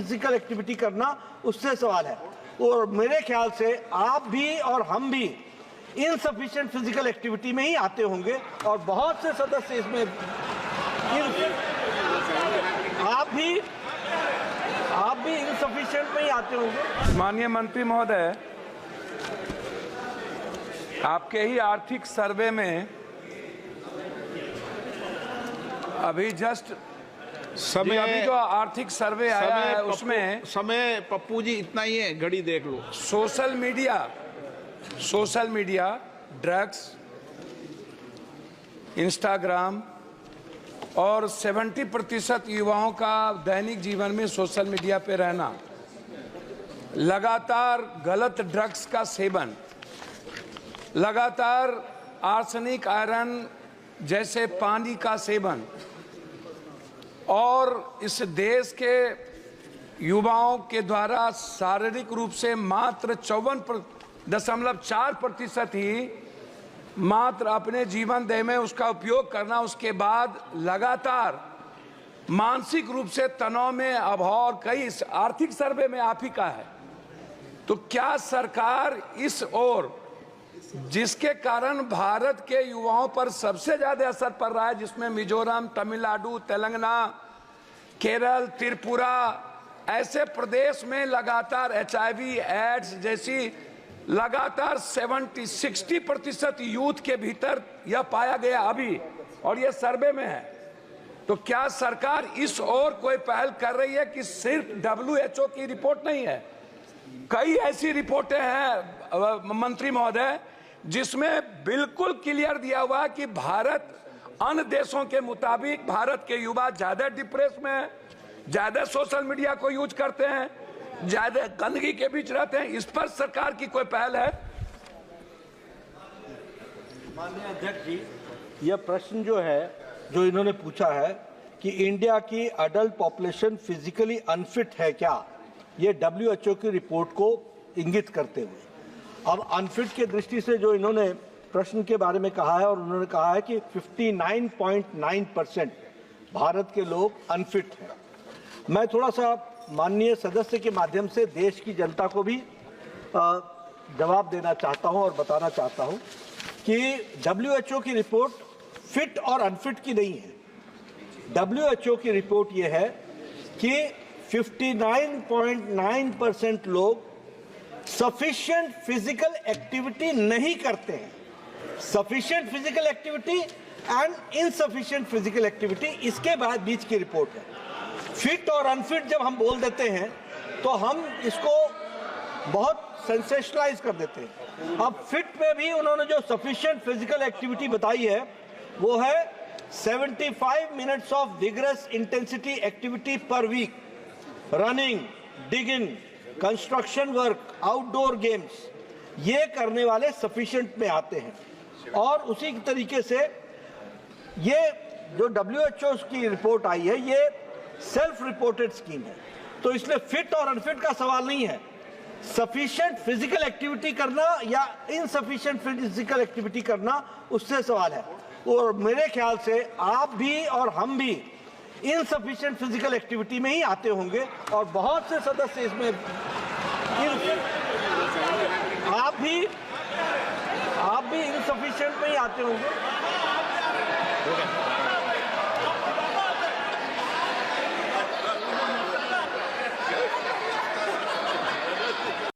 Physical activity करना, उससे सवाल है। और मेरे ख्याल से आप भी और हम भी इनसफिशिएंट फिजिकल एक्टिविटी में ही आते होंगे, और बहुत से सदस्य इसमें आप भी इनसफिशिएंट में ही आते होंगे। माननीय मंत्री महोदय, आपके ही आर्थिक सर्वे में अभी जस्ट समय, अभी जो आर्थिक सर्वे आया है उसमें समय पप्पू जी इतना ही है, घड़ी देख लो। सोशल मीडिया, ड्रग्स, इंस्टाग्राम और 70% युवाओं का दैनिक जीवन में सोशल मीडिया पे रहना, लगातार गलत ड्रग्स का सेवन, लगातार आर्सेनिक, आयरन जैसे पानी का सेवन, और इस देश के युवाओं के द्वारा शारीरिक रूप से मात्र 54.4% ही मात्र अपने जीवन देह में उसका उपयोग करना, उसके बाद लगातार मानसिक रूप से तनाव में अभाव, कई आर्थिक सर्वे में आप ही का है। तो क्या सरकार इस ओर, जिसके कारण भारत के युवाओं पर सबसे ज्यादा असर पड़ रहा है, जिसमें मिजोरम, तमिलनाडु, तेलंगाना, केरल, त्रिपुरा ऐसे प्रदेश में लगातार HIV, एड्स जैसी लगातार 60% यूथ के भीतर यह पाया गया अभी, और यह सर्वे में है। तो क्या सरकार इस ओर कोई पहल कर रही है कि सिर्फ WHO की रिपोर्ट नहीं है, कई ऐसी रिपोर्टें हैं मंत्री महोदय जिसमें बिल्कुल क्लियर दिया हुआ है कि भारत अन्य देशों के मुताबिक भारत के युवा ज्यादा डिप्रेस में है, ज्यादा सोशल मीडिया को यूज करते हैं, ज्यादा गंदगी के बीच रहते हैं। इस पर सरकार की कोई पहल है? माननीय अध्यक्ष जी, यह प्रश्न जो है, जो इन्होंने पूछा है कि इंडिया की अडल्ट पॉपुलेशन फिजिकली अनफिट है क्या, ये WHO की रिपोर्ट को इंगित करते हुए। अब अनफिट के दृष्टि से जो इन्होंने प्रश्न के बारे में कहा है, और उन्होंने कहा है कि 59.9% भारत के लोग अनफिट हैं। मैं थोड़ा सा माननीय सदस्य के माध्यम से देश की जनता को भी जवाब देना चाहता हूं और बताना चाहता हूं कि WHO की रिपोर्ट फिट और अनफिट की नहीं है। WHO की रिपोर्ट यह है कि 59.9% लोग सफिशिएंट फिजिकल एक्टिविटी नहीं करते हैं। Sufficient physical activity and insufficient physical activity, इसके बाद बीच की रिपोर्ट है। फिट और अनफिट जब हम बोल देते हैं तो हम इसको बहुत सेंसेशनलाइज कर देते हैं। अब फिट में भी उन्होंने जो सफिशिएंट फिजिकल एक्टिविटी बताई है वो है 75 minutes of vigorous intensity activity per week, running, digging, construction work, outdoor games, ये करने वाले सफिशिएंट में आते हैं। और उसी तरीके से ये जो WHO की रिपोर्ट आई है, ये सेल्फ रिपोर्टेड स्कीम है, तो इसलिए फिट और अनफिट का सवाल नहीं है। सफिशिएंट फिजिकल एक्टिविटी करना या इनसफिशिएंट फिजिकल एक्टिविटी करना, उससे सवाल है। और मेरे ख्याल से आप भी और हम भी इनसफिशिएंट फिजिकल एक्टिविटी में ही आते होंगे, और बहुत से सदस्य इसमें आप भी इनसफिशिएंट में ही आते होंगे।